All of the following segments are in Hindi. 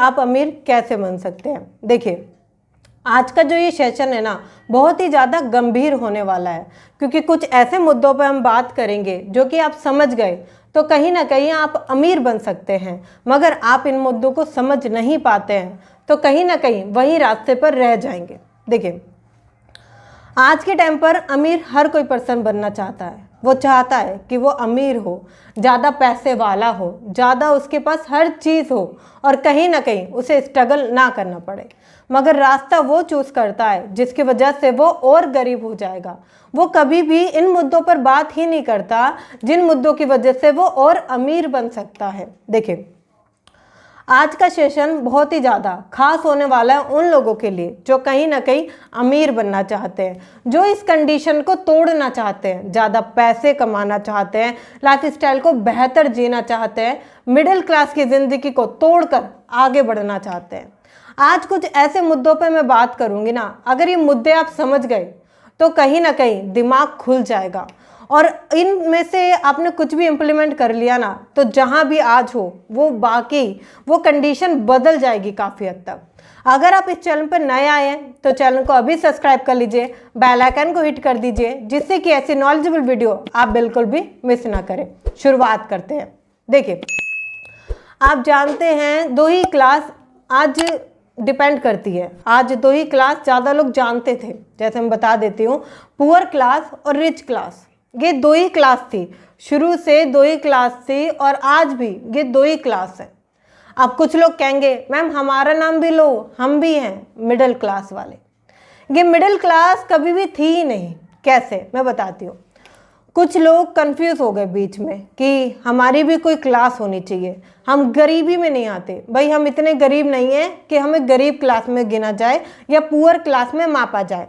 आप अमीर कैसे बन सकते हैं। देखिए, आज का जो ये सेशन है ना, बहुत ही ज़्यादा गंभीर होने वाला है, क्योंकि कुछ ऐसे मुद्दों पर हम बात करेंगे जो कि आप समझ गए तो कहीं ना कहीं आप अमीर बन सकते हैं, मगर आप इन मुद्दों को समझ नहीं पाते हैं तो कहीं ना कहीं वही रास्ते पर रह जाएंगे। देखिए, आज के टाइम पर अमीर हर कोई पर्सन बनना चाहता है। वो चाहता है कि वो अमीर हो, ज़्यादा पैसे वाला हो, ज़्यादा उसके पास हर चीज़ हो और कहीं ना कहीं उसे स्ट्रगल ना करना पड़े। मगर रास्ता वो चूज़ करता है जिसकी वजह से वो और गरीब हो जाएगा। वो कभी भी इन मुद्दों पर बात ही नहीं करता जिन मुद्दों की वजह से वो और अमीर बन सकता है। देखिए, आज का सेशन बहुत ही ज़्यादा खास होने वाला है उन लोगों के लिए जो कहीं ना कहीं अमीर बनना चाहते हैं, जो इस कंडीशन को तोड़ना चाहते हैं, ज़्यादा पैसे कमाना चाहते हैं, लाइफ स्टाइल को बेहतर जीना चाहते हैं, मिडिल क्लास की ज़िंदगी को तोड़कर आगे बढ़ना चाहते हैं। आज कुछ ऐसे मुद्दों पर मैं बात करूँगी ना, अगर ये मुद्दे आप समझ गए तो कहीं ना कहीं दिमाग खुल जाएगा और इनमें से आपने कुछ भी इम्प्लीमेंट कर लिया ना, तो जहाँ भी आज हो वो कंडीशन बदल जाएगी काफ़ी हद तक। अगर आप इस चैनल पर नए आए हैं तो चैनल को अभी सब्सक्राइब कर लीजिए, बेल आइकन को हिट कर दीजिए, जिससे कि ऐसी नॉलेजेबल वीडियो आप बिल्कुल भी मिस ना करें। शुरुआत करते हैं। देखिए, आप जानते हैं दो ही क्लास आज डिपेंड करती है। आज दो ही क्लास ज़्यादा लोग जानते थे, जैसे मैं बता देती हूँ, पुअर क्लास और रिच क्लास। ये दो ही क्लास थी, शुरू से दो ही क्लास थी और आज भी ये दो ही क्लास है। अब कुछ लोग कहेंगे मैम हमारा नाम भी लो, हम भी हैं मिडिल क्लास वाले। ये मिडिल क्लास कभी भी थी ही नहीं। कैसे, मैं बताती हूँ। कुछ लोग कंफ्यूज हो गए बीच में कि हमारी भी कोई क्लास होनी चाहिए, हम गरीबी में नहीं आते। भाई, हम इतने गरीब नहीं हैं कि हमें गरीब क्लास में गिना जाए या पुअर क्लास में मापा जाए,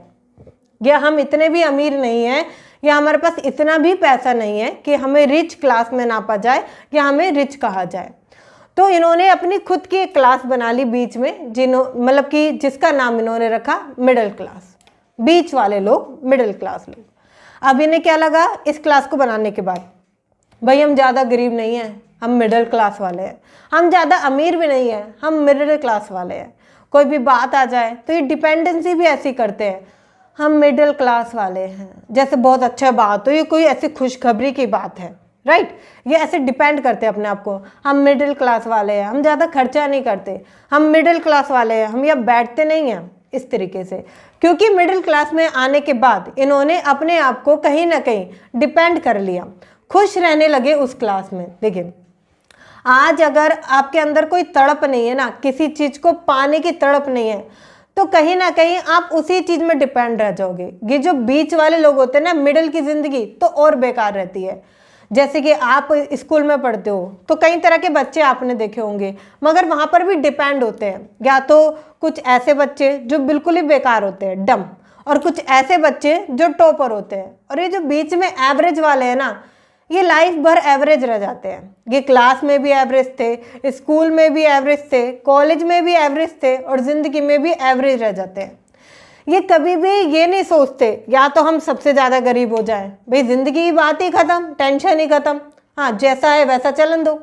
या हम इतने भी अमीर नहीं हैं या हमारे पास इतना भी पैसा नहीं है कि हमें रिच क्लास में नापा जाए या हमें रिच कहा जाए। तो इन्होंने अपनी खुद की एक क्लास बना ली बीच में, मतलब कि जिसका नाम इन्होंने रखा मिडिल क्लास। बीच वाले लोग मिडिल क्लास लोग। अब इन्हें क्या लगा इस क्लास को बनाने के बाद, भाई हम ज़्यादा गरीब नहीं हैं, हम मिडिल क्लास वाले हैं, हम ज़्यादा अमीर भी नहीं हैं, हम मिडिल क्लास वाले हैं। कोई भी बात आ जाए तो ये डिपेंडेंसी भी ऐसी करते हैं, हम मिडिल क्लास वाले हैं, जैसे बहुत अच्छा बात हो, ये कोई ऐसी खुशखबरी की बात है, राइट। ये ऐसे डिपेंड करते हैं अपने आप को, हम मिडिल क्लास वाले हैं, हम ज़्यादा खर्चा नहीं करते, हम मिडिल क्लास वाले हैं, हम यहाँ बैठते नहीं हैं, इस तरीके से। क्योंकि मिडिल क्लास में आने के बाद इन्होंने अपने आप को कहीं ना कहीं डिपेंड कर लिया, खुश रहने लगे उस क्लास में। देखिए, आज अगर आपके अंदर कोई तड़प नहीं है ना, किसी चीज़ को पाने की तड़प नहीं है, तो कहीं ना कहीं आप उसी चीज़ में डिपेंड रह जाओगे। ये जो बीच वाले लोग होते हैं ना, मिडिल की ज़िंदगी तो और बेकार रहती है। जैसे कि आप स्कूल में पढ़ते हो तो कई तरह के बच्चे आपने देखे होंगे, मगर वहाँ पर भी डिपेंड होते हैं। या तो कुछ ऐसे बच्चे जो बिल्कुल ही बेकार होते हैं, डम, और कुछ ऐसे बच्चे जो टॉपर होते हैं। और ये जो बीच में एवरेज वाले हैं ना, ये लाइफ भर एवरेज रह जाते हैं। ये क्लास में भी एवरेज थे, स्कूल में भी एवरेज थे, कॉलेज में भी एवरेज थे और ज़िंदगी में भी एवरेज रह जाते हैं। ये कभी भी ये नहीं सोचते या तो हम सबसे ज़्यादा गरीब हो जाए, भाई ज़िंदगी की बात ही ख़त्म, टेंशन ही ख़त्म, हाँ जैसा है वैसा चलन दो,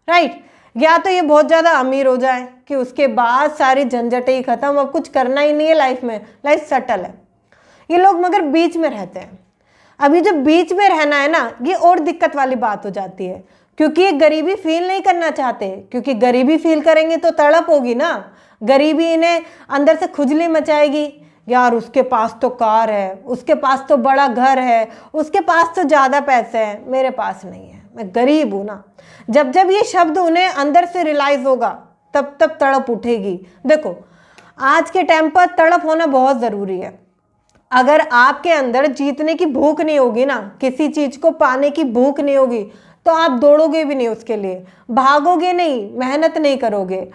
राइट। या तो ये बहुत ज़्यादा अमीर हो जाए कि उसके बाद सारी झंझटें ही ख़त्म, अब कुछ करना ही नहीं है लाइफ में, लाइफ सेटल है। ये लोग मगर बीच में रहते हैं। अभी जो बीच में रहना है ना, ये और दिक्कत वाली बात हो जाती है, क्योंकि ये गरीबी फील नहीं करना चाहते। क्योंकि गरीबी फील करेंगे तो तड़प होगी ना, गरीबी इन्हें अंदर से खुजली मचाएगी। यार उसके पास तो कार है, उसके पास तो बड़ा घर है, उसके पास तो ज़्यादा पैसे हैं, मेरे पास नहीं है, मैं गरीब हूँ ना। जब जब ये शब्द उन्हें अंदर से रियलाइज़ होगा तब तब तड़प उठेगी। देखो, आज के टाइम पर तड़प होना बहुत ज़रूरी है। अगर आपके अंदर जीतने की भूख नहीं होगी ना, किसी चीज़ को पाने की भूख नहीं होगी, तो आप दौड़ोगे भी नहीं उसके लिए, भागोगे नहीं, मेहनत नहीं करोगे।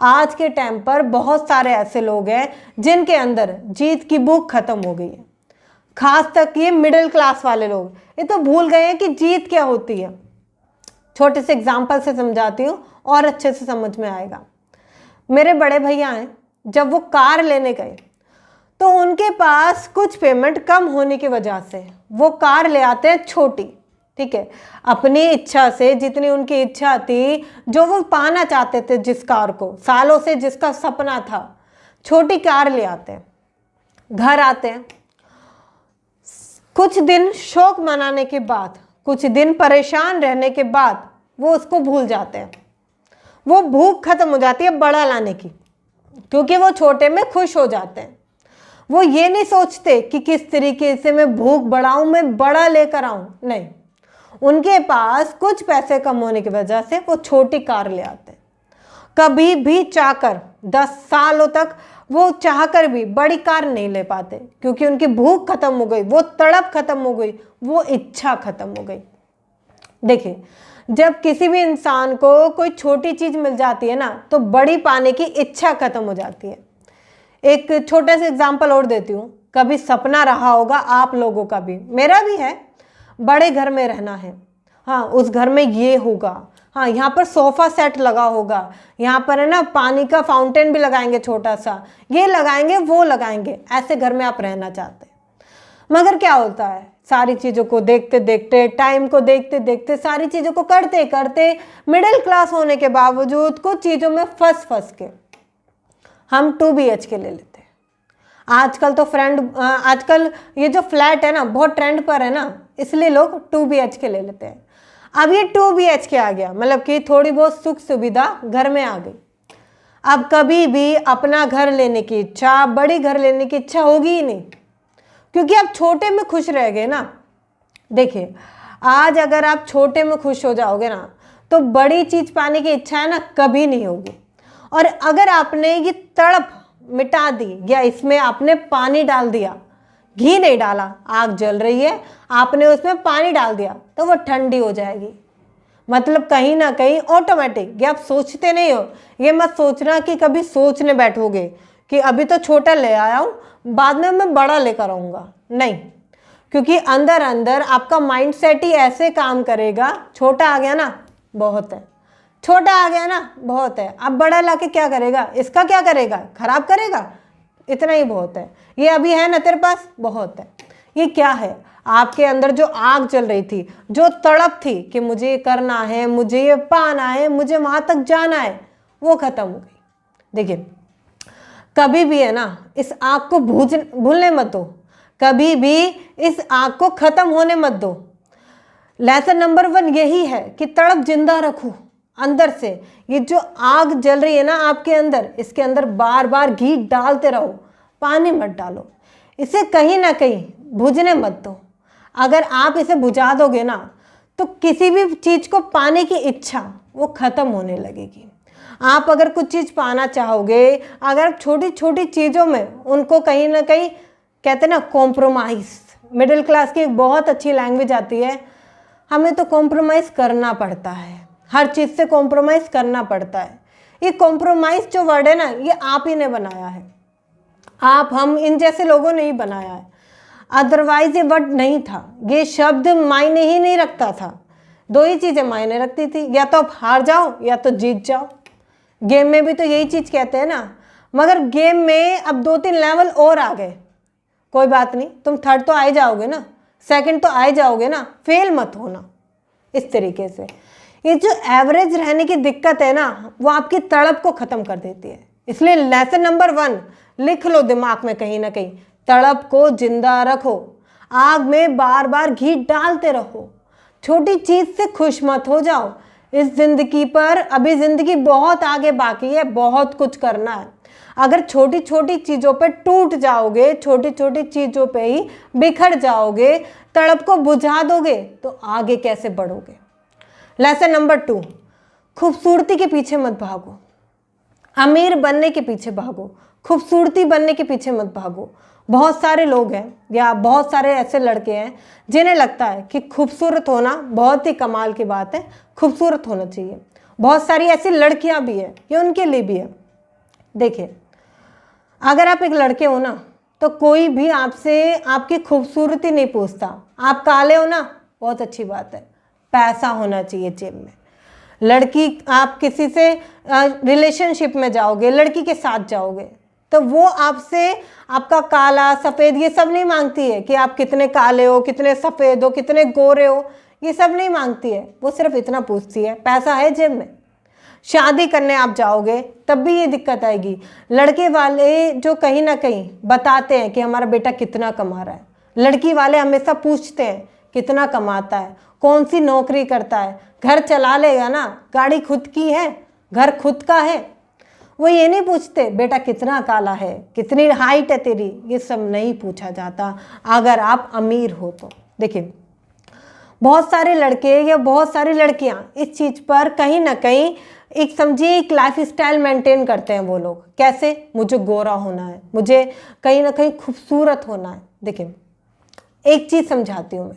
आज के टाइम पर बहुत सारे ऐसे लोग हैं जिनके अंदर जीत की भूख खत्म हो गई है। खास तक ये मिडिल क्लास वाले लोग, ये तो भूल गए हैं कि जीत क्या होती है। छोटे से एग्जाम्पल से समझाती हूँ और अच्छे से समझ में आएगा। मेरे बड़े भैया हैं, जब वो कार लेने गए तो उनके पास कुछ पेमेंट कम होने की वजह से वो कार ले आते हैं छोटी, ठीक है, अपनी इच्छा से, जितनी उनकी इच्छा थी, जो वो पाना चाहते थे जिस कार को, सालों से जिसका सपना था, छोटी कार ले आते हैं, घर आते हैं, कुछ दिन शौक मनाने के बाद, कुछ दिन परेशान रहने के बाद वो उसको भूल जाते हैं। वो भूख खत्म हो जाती है बड़ा लाने की, क्योंकि वो छोटे में खुश हो जाते हैं। वो ये नहीं सोचते कि किस तरीके से मैं भूख बढ़ाऊं, मैं बड़ा लेकर आऊं, नहीं, उनके पास कुछ पैसे कम होने की वजह से वो छोटी कार ले आते हैं। कभी भी चाहकर 10 सालों तक वो चाहकर भी बड़ी कार नहीं ले पाते, क्योंकि उनकी भूख खत्म हो गई, वो तड़प खत्म हो गई, वो इच्छा खत्म हो गई। देखिए, जब किसी भी इंसान को कोई छोटी चीज मिल जाती है ना, तो बड़ी पाने की इच्छा खत्म हो जाती है। एक छोटा सा एग्जाम्पल और देती हूँ। कभी सपना रहा होगा आप लोगों का भी, मेरा भी है, बड़े घर में रहना है। हाँ, उस घर में ये होगा, हाँ यहाँ पर सोफा सेट लगा होगा, यहाँ पर है ना पानी का फाउंटेन भी लगाएंगे छोटा सा, ये लगाएंगे वो लगाएंगे, ऐसे घर में आप रहना चाहते हैं। मगर क्या होता है, सारी चीज़ों को देखते देखते, टाइम को देखते देखते, सारी चीज़ों को करते करते, मिडिल क्लास होने के बावजूद कुछ चीज़ों में फंस के हम 2 BHK ले लेते हैं। आजकल तो आजकल ये जो फ्लैट है ना बहुत ट्रेंड पर है ना, इसलिए लोग 2 BHK ले लेते हैं। अब ये 2 BHK आ गया, मतलब कि थोड़ी बहुत सुख सुविधा घर में आ गई। अब कभी भी अपना घर लेने की इच्छा, बड़ी घर लेने की इच्छा होगी ही नहीं, क्योंकि आप छोटे में खुश रह गए ना। देखिए, आज अगर आप छोटे में खुश हो जाओगे ना, तो बड़ी चीज पाने की इच्छा है ना कभी नहीं होगी। और अगर आपने ये तड़प मिटा दी, या इसमें आपने पानी डाल दिया, घी नहीं डाला, आग जल रही है, आपने उसमें पानी डाल दिया, तो वो ठंडी हो जाएगी। मतलब कहीं ना कहीं ऑटोमेटिक, ये आप सोचते नहीं हो। ये मत सोचना कि कभी सोचने बैठोगे कि अभी तो छोटा ले आया हूँ, बाद में मैं बड़ा लेकर आऊँगा, नहीं, क्योंकि अंदर अंदर आपका माइंडसेट ही ऐसे काम करेगा। छोटा आ गया ना, बहुत है, छोटा आ गया ना, बहुत है, अब बड़ा लाके क्या करेगा, इसका क्या करेगा, खराब करेगा, इतना ही बहुत है, ये अभी है ना तेरे पास, बहुत है। ये क्या है, आपके अंदर जो आग चल रही थी, जो तड़प थी कि मुझे ये करना है, मुझे ये पाना है, मुझे वहां तक जाना है, वो खत्म हो गई। देखिए, कभी भी है ना इस आग को भूलने मत दो, कभी भी इस आग को खत्म होने मत दो। लेसन नंबर 1 यही है कि तड़प जिंदा रखो अंदर से। ये जो आग जल रही है ना आपके अंदर, इसके अंदर बार बार घी डालते रहो, पानी मत डालो, इसे कहीं ना कहीं बुझने मत दो। अगर आप इसे बुझा दोगे ना, तो किसी भी चीज को पाने की इच्छा वो खत्म होने लगेगी। आप अगर कुछ चीज पाना चाहोगे, अगर छोटी छोटी चीजों में उनको कहीं ना कहीं, कहते हैं ना कॉम्प्रोमाइज, मिडिल क्लास की एक बहुत अच्छी लैंग्वेज आती है, हमें तो कॉम्प्रोमाइज करना पड़ता है, हर चीज से कॉम्प्रोमाइज करना पड़ता है। ये कॉम्प्रोमाइज जो वर्ड है ना, ये आप ही ने बनाया है, आप हम इन जैसे लोगों ने ही बनाया है, अदरवाइज ये वर्ड नहीं था, ये शब्द मायने ही नहीं रखता था। 2 ही चीजें मायने रखती थी, या तो आप हार जाओ या तो जीत जाओ। गेम में भी तो यही चीज कहते हैं ना, मगर गेम में अब 2-3 लेवल और आ गए। कोई बात नहीं, तुम 3rd तो आ ही जाओगे ना, 2nd तो आ ही जाओगे ना, फेल मत होना। इस तरीके से ये जो एवरेज रहने की दिक्कत है ना, वो आपकी तड़प को खत्म कर देती है। इसलिए लेसन नंबर 1 लिख लो दिमाग में कहीं ना कहीं, तड़प को जिंदा रखो, आग में बार बार घी डालते रहो, छोटी चीज से खुश मत हो जाओ। इस जिंदगी पर अभी जिंदगी बहुत आगे बाकी है, बहुत कुछ करना है। अगर छोटी छोटी चीजों पे टूट जाओगे, छोटी छोटी चीजों पे ही बिखर जाओगे, तड़प को बुझा दोगे, तो आगे कैसे बढ़ोगे। लेसन नंबर 2, खूबसूरती के पीछे मत भागो, अमीर बनने के पीछे भागो, खूबसूरती बनने के पीछे मत भागो। बहुत सारे लोग हैं या बहुत सारे ऐसे लड़के हैं जिन्हें लगता है कि खूबसूरत होना बहुत ही कमाल की बात है, खूबसूरत होना चाहिए। बहुत सारी ऐसी लड़कियां भी हैं, ये उनके लिए भी है। देखिए, अगर आप एक लड़के हो ना, तो कोई भी आपसे आपकी खूबसूरती नहीं पूछता। आप काले हो ना, बहुत अच्छी बात है, पैसा होना चाहिए जेब में। लड़की, आप किसी से रिलेशनशिप में जाओगे, लड़की के साथ जाओगे, तो वो आपसे आपका काला सफ़ेद ये सब नहीं मांगती है कि आप कितने काले हो, कितने सफ़ेद हो, कितने गोरे हो, ये सब नहीं मांगती है, वो सिर्फ इतना पूछती है पैसा है जेब में। शादी करने आप जाओगे तब भी ये दिक्कत आएगी। लड़के वाले जो कहीं ना कहीं बताते हैं कि हमारा बेटा कितना कमा रहा है, लड़की वाले हमेशा पूछते हैं कितना कमाता है, कौन सी नौकरी करता है, घर चला लेगा ना, गाड़ी खुद की है, घर खुद का है। वो ये नहीं पूछते बेटा कितना काला है, कितनी हाइट है तेरी, ये सब नहीं पूछा जाता अगर आप अमीर हो तो। देखिए बहुत सारे लड़के या बहुत सारी लड़कियां इस चीज़ पर कहीं ना कहीं एक समझिए एक लाइफ स्टाइल मेंटेन करते हैं वो लोग। कैसे? मुझे गोरा होना है, मुझे कहीं ना कहीं खूबसूरत होना है। देखिए एक चीज़ समझाती हूँ मैं,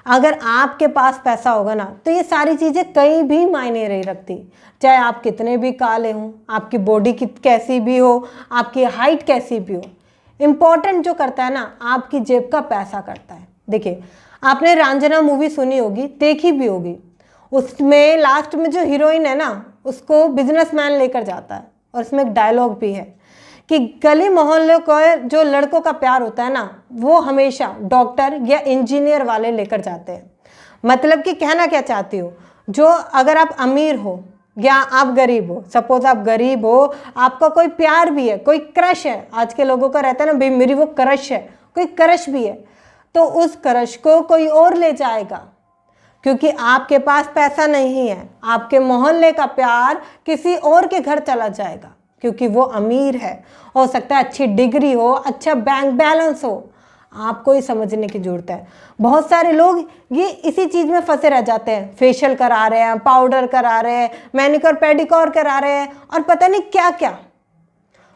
अगर आपके पास पैसा होगा ना तो ये सारी चीज़ें कहीं भी मायने नहीं रखती। चाहे आप कितने भी काले हों, आपकी बॉडी कैसी भी हो, आपकी हाइट कैसी भी हो, इम्पॉर्टेंट जो करता है ना आपकी जेब का पैसा करता है। देखिए आपने रांझना मूवी सुनी होगी, देखी भी होगी। उसमें लास्ट में जो हीरोइन है ना उसको बिजनेसमैन लेकर जाता है और उसमें एक डायलॉग भी है कि गली मोहल्ले को जो लड़कों का प्यार होता है ना वो हमेशा डॉक्टर या इंजीनियर वाले लेकर जाते हैं। मतलब कि कहना क्या चाहती हो, जो अगर आप अमीर हो या आप गरीब हो, सपोज आप गरीब हो, आपका कोई प्यार भी है, कोई क्रश है, आज के लोगों का रहता है ना भाई मेरी वो क्रश है, कोई क्रश भी है, तो उस क्रश को कोई और ले जाएगा क्योंकि आपके पास पैसा नहीं है। आपके मोहल्ले का प्यार किसी और के घर चला जाएगा क्योंकि वो अमीर है, हो सकता है अच्छी डिग्री हो, अच्छा बैंक बैलेंस हो। आपको ही समझने की ज़रूरत है। बहुत सारे लोग ये इसी चीज़ में फंसे रह जाते हैं, फेशियल करा रहे हैं, पाउडर करा रहे हैं, मैनिक्योर पेडिक्योर करा रहे हैं और पता नहीं क्या क्या।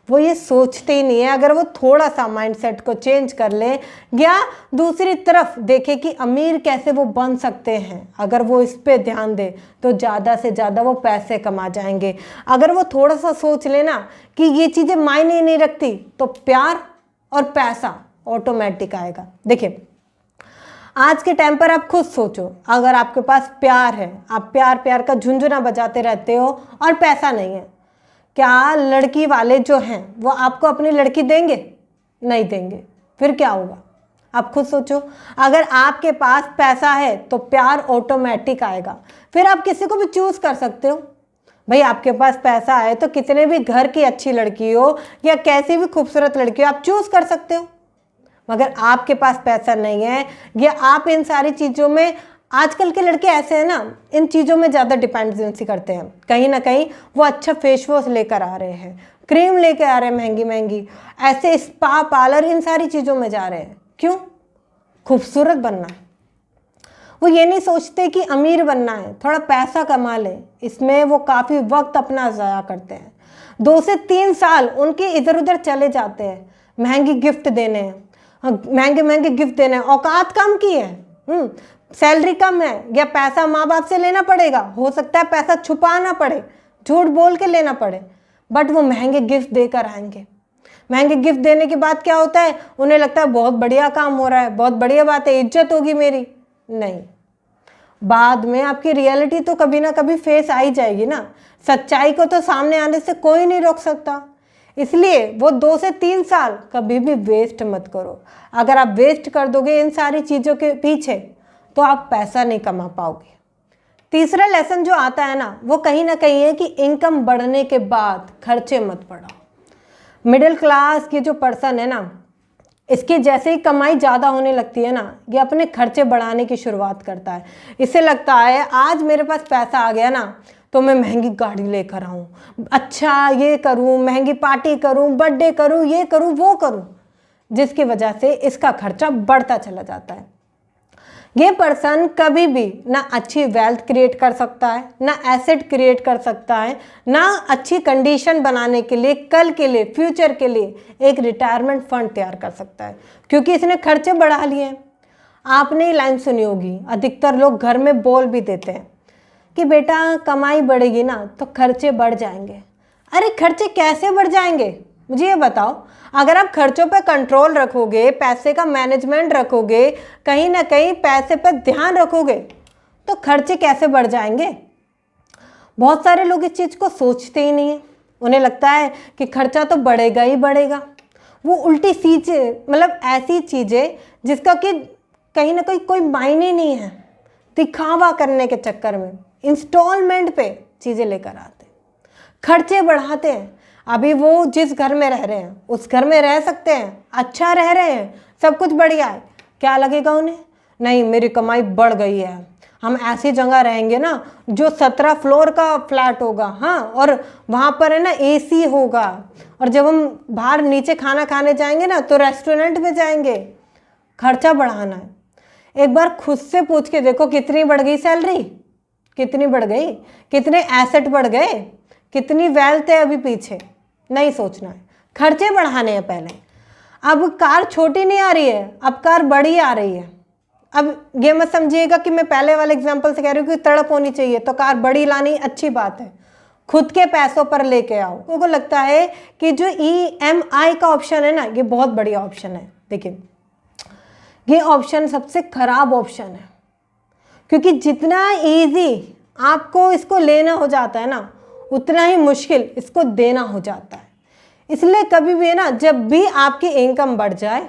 वो ये सोचते ही नहीं है अगर वो थोड़ा सा माइंडसेट को चेंज कर ले या दूसरी तरफ देखे कि अमीर कैसे वो बन सकते हैं, अगर वो इस पे ध्यान दे तो ज़्यादा से ज़्यादा वो पैसे कमा जाएंगे। अगर वो थोड़ा सा सोच लेना कि ये चीज़ें मायने नहीं रखती तो प्यार और पैसा ऑटोमेटिक आएगा। देखिए आज के टाइम पर आप खुद सोचो, अगर आपके पास प्यार है, आप प्यार प्यार का झुंझुना बजाते रहते हो और पैसा नहीं है, क्या लड़की वाले जो हैं वो आपको अपनी लड़की देंगे? नहीं देंगे। फिर क्या होगा आप खुद सोचो। अगर आपके पास पैसा है तो प्यार ऑटोमेटिक आएगा, फिर आप किसी को भी चूज़ कर सकते हो। भाई आपके पास पैसा है तो कितने भी घर की अच्छी लड़की हो या कैसी भी खूबसूरत लड़की हो आप चूज़ कर सकते हो। मगर आपके पास पैसा नहीं है या आप इन सारी चीज़ों में, आजकल के लड़के ऐसे हैं ना इन चीज़ों में ज़्यादा डिपेंडेंसी करते हैं। कहीं ना कहीं वो अच्छा फेस वॉश लेकर आ रहे हैं, क्रीम लेकर आ रहे हैं महंगी महंगी, ऐसे स्पा पार्लर इन सारी चीज़ों में जा रहे हैं। क्यों? खूबसूरत बनना है। वो ये नहीं सोचते कि अमीर बनना है, थोड़ा पैसा कमा ले। इसमें वो काफ़ी वक्त अपना ज़ाया करते हैं। 2 से 3 साल उनके इधर उधर चले जाते हैं, महंगी गिफ्ट देने हैं, महंगे महंगे गिफ्ट देने हैं। औकात कम की है, सैलरी कम है या पैसा माँ बाप से लेना पड़ेगा, हो सकता है पैसा छुपाना पड़े, झूठ बोल के लेना पड़े, बट वो महंगे गिफ्ट देकर आएंगे। महंगे गिफ्ट देने के बाद क्या होता है, उन्हें लगता है बहुत बढ़िया काम हो रहा है, बहुत बढ़िया बात है, इज्जत होगी मेरी। नहीं, बाद में आपकी रियलिटी तो कभी ना कभी फेस आ ही जाएगी ना। सच्चाई को तो सामने आने से कोई नहीं रोक सकता। इसलिए वो 2 से 3 साल कभी भी वेस्ट मत करो। अगर आप वेस्ट कर दोगे इन सारी चीज़ों के पीछे तो आप पैसा नहीं कमा पाओगे। तीसरा लेसन जो आता है ना वो कहीं ना कहीं है कि इनकम बढ़ने के बाद खर्चे मत बढ़ाओ। मिडिल क्लास के जो पर्सन है ना, इसकी जैसे ही कमाई ज़्यादा होने लगती है ना, ये अपने खर्चे बढ़ाने की शुरुआत करता है। इसे लगता है आज मेरे पास पैसा आ गया ना तो मैं महंगी गाड़ी लेकर आऊँ, अच्छा ये करूँ, महंगी पार्टी करूँ, बर्थडे करूँ, ये करूँ, वो करूँ, जिसकी वजह से इसका खर्चा बढ़ता चला जाता है। ये पर्सन कभी भी ना अच्छी वेल्थ क्रिएट कर सकता है, ना एसेट क्रिएट कर सकता है, ना अच्छी कंडीशन बनाने के लिए, कल के लिए, फ्यूचर के लिए एक रिटायरमेंट फंड तैयार कर सकता है, क्योंकि इसने खर्चे बढ़ा लिए हैं। आपने ये लाइन सुनी होगी, अधिकतर लोग घर में बोल भी देते हैं कि बेटा कमाई बढ़ेगी ना तो खर्चे बढ़ जाएंगे। अरे खर्चे कैसे बढ़ जाएंगे, मुझे ये बताओ। अगर आप खर्चों पर कंट्रोल रखोगे, पैसे का मैनेजमेंट रखोगे, कहीं ना कहीं पैसे पर ध्यान रखोगे तो खर्चे कैसे बढ़ जाएंगे। बहुत सारे लोग इस चीज़ को सोचते ही नहीं है। उन्हें लगता है कि खर्चा तो बढ़ेगा ही बढ़ेगा। वो उल्टी चीज़ें, मतलब ऐसी चीज़ें जिसका कि कहीं ना कहीं कोई मायने नहीं है, दिखावा करने के चक्कर में इंस्टॉलमेंट पे चीज़ें लेकर आते हैं, खर्चे बढ़ाते हैं। अभी वो जिस घर में रह रहे हैं उस घर में रह सकते हैं, अच्छा रह रहे हैं, सब कुछ बढ़िया है, क्या लगेगा उन्हें? नहीं, मेरी कमाई बढ़ गई है, हम ऐसी जगह रहेंगे ना जो 17 फ्लोर का फ्लैट होगा, हाँ, और वहाँ पर है ना AC होगा, और जब हम बाहर नीचे खाना खाने जाएंगे ना तो रेस्टोरेंट में जाएंगे। खर्चा बढ़ाना है। एक बार खुद से पूछ के देखो कितनी बढ़ गई सैलरी, कितनी बढ़ गई, कितने एसेट बढ़ गए, कितनी वेल्थ है अभी पीछे। नहीं सोचना है, खर्चे बढ़ाने हैं पहले। अब कार छोटी नहीं आ रही है, अब कार बड़ी आ रही है। अब ये मत समझिएगा कि मैं पहले वाले एग्जाम्पल से कह रही हूँ कि तड़प होनी चाहिए तो कार बड़ी लानी अच्छी बात है, खुद के पैसों पर लेके आओ। को लगता है कि जो EMI का ऑप्शन है ना, ये बहुत बढ़िया ऑप्शन है। देखिए, ये ऑप्शन सबसे खराब ऑप्शन है, क्योंकि जितना इजी आपको इसको लेना हो जाता है ना, उतना ही मुश्किल इसको देना हो जाता है। इसलिए कभी भी है ना, जब भी आपकी इनकम बढ़ जाए,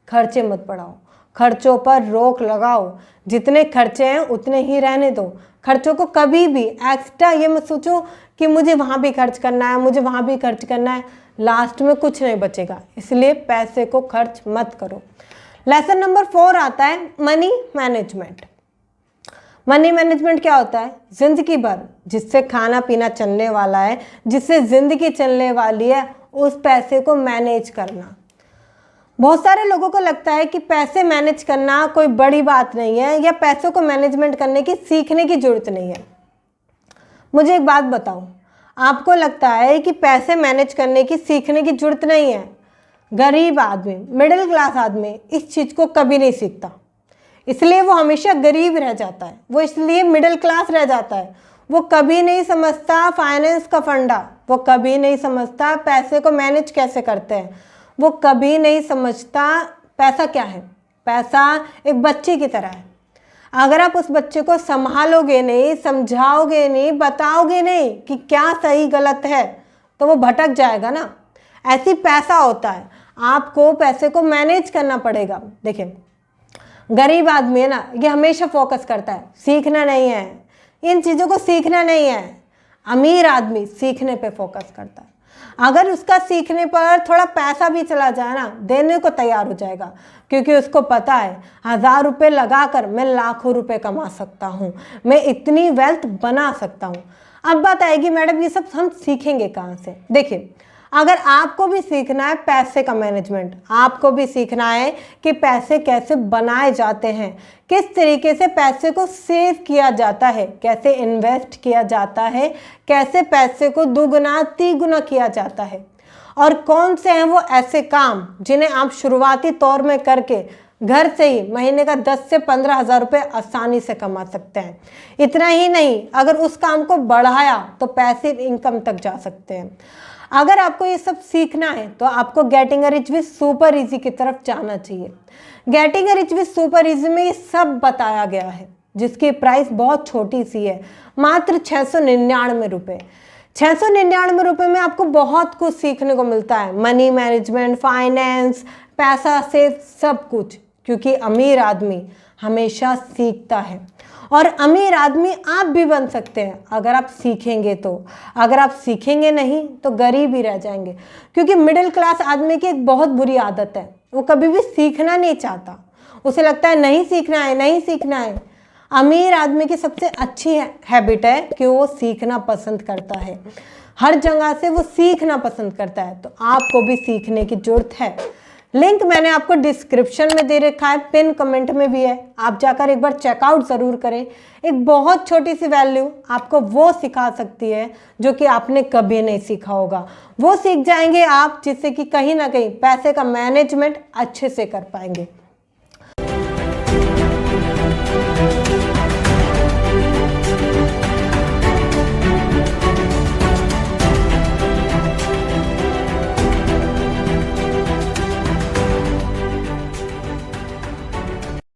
खर्चे मत बढ़ाओ, खर्चों पर रोक लगाओ। जितने खर्चे हैं उतने ही रहने दो। खर्चों को कभी भी एक्स्ट्रा ये मत सोचो कि मुझे वहाँ भी खर्च करना है, मुझे वहाँ भी खर्च करना है, लास्ट में कुछ नहीं बचेगा। इसलिए पैसे को खर्च मत करो। लेसन नंबर 4 आता है मनी मैनेजमेंट। मनी मैनेजमेंट क्या होता है? जिंदगी भर जिससे खाना पीना चलने वाला है, जिससे जिंदगी चलने वाली है, उस पैसे को मैनेज करना। बहुत सारे लोगों को लगता है कि पैसे मैनेज करना कोई बड़ी बात नहीं है, या पैसों को मैनेजमेंट करने की सीखने की जरूरत नहीं है। मुझे एक बात बताओ, आपको लगता है कि पैसे मैनेज करने की सीखने की जरूरत नहीं है? गरीब आदमी, मिडिल क्लास आदमी इस चीज़ को कभी नहीं सीखता, इसलिए वो हमेशा गरीब रह जाता है, वो इसलिए मिडिल क्लास रह जाता है। वो कभी नहीं समझता फाइनेंस का फंडा, वो कभी नहीं समझता पैसे को मैनेज कैसे करते हैं, वो कभी नहीं समझता पैसा क्या है। पैसा एक बच्चे की तरह है, अगर आप उस बच्चे को संभालोगे नहीं, समझाओगे नहीं, बताओगे नहीं कि क्या सही गलत है, तो वो भटक जाएगा ना। ऐसी पैसा होता है, आपको पैसे को मैनेज करना पड़ेगा। देखिए, गरीब आदमी है ना, ये हमेशा फोकस करता है, सीखना नहीं है, इन चीज़ों को सीखना नहीं है। अमीर आदमी सीखने पे फोकस करता है, अगर उसका सीखने पर थोड़ा पैसा भी चला जाए ना, देने को तैयार हो जाएगा, क्योंकि उसको पता है 1000 रुपये लगाकर मैं लाखों रुपए कमा सकता हूँ, मैं इतनी वेल्थ बना सकता हूँ। अब बात आएगी, मैडम ये सब हम सीखेंगे कहाँ से? देखिए, अगर आपको भी सीखना है पैसे का मैनेजमेंट, आपको भी सीखना है कि पैसे कैसे बनाए जाते हैं, किस तरीके से पैसे को सेव किया जाता है, कैसे इन्वेस्ट किया जाता है, कैसे पैसे को दुगना तिगुना किया जाता है, और कौन से हैं वो ऐसे काम जिन्हें आप शुरुआती तौर में करके घर से ही महीने का 10 से 15 हज़ार रुपये आसानी से कमा सकते हैं। इतना ही नहीं, अगर उस काम को बढ़ाया तो पैसिव इनकम तक जा सकते हैं। अगर आपको ये सब सीखना है तो आपको getting a rich with super easy की तरफ जाना चाहिए। Getting a rich with super easy में ये सब बताया गया है, जिसकी प्राइस बहुत छोटी सी है, मात्र 699 रुपये। 699 रुपये में आपको बहुत कुछ सीखने को मिलता है, मनी मैनेजमेंट, फाइनेंस, पैसा सेव, सब कुछ। क्योंकि अमीर आदमी हमेशा सीखता है, और अमीर आदमी आप भी बन सकते हैं अगर आप सीखेंगे तो। अगर आप सीखेंगे नहीं तो गरीब ही रह जाएंगे, क्योंकि मिडिल क्लास आदमी की एक बहुत बुरी आदत है, वो कभी भी सीखना नहीं चाहता, उसे लगता है नहीं सीखना है, नहीं सीखना है। अमीर आदमी की सबसे अच्छी हैबिट है कि वो सीखना पसंद करता है, हर जगह से वो सीखना पसंद करता है। तो आपको भी सीखने की जरूरत है। लिंक मैंने आपको डिस्क्रिप्शन में दे रखा है, पिन कमेंट में भी है, आप जाकर एक बार चेकआउट ज़रूर करें। एक बहुत छोटी सी वैल्यू आपको वो सिखा सकती है जो कि आपने कभी नहीं सीखा होगा। वो सीख जाएंगे आप, जिससे कि कहीं ना कहीं पैसे का मैनेजमेंट अच्छे से कर पाएंगे।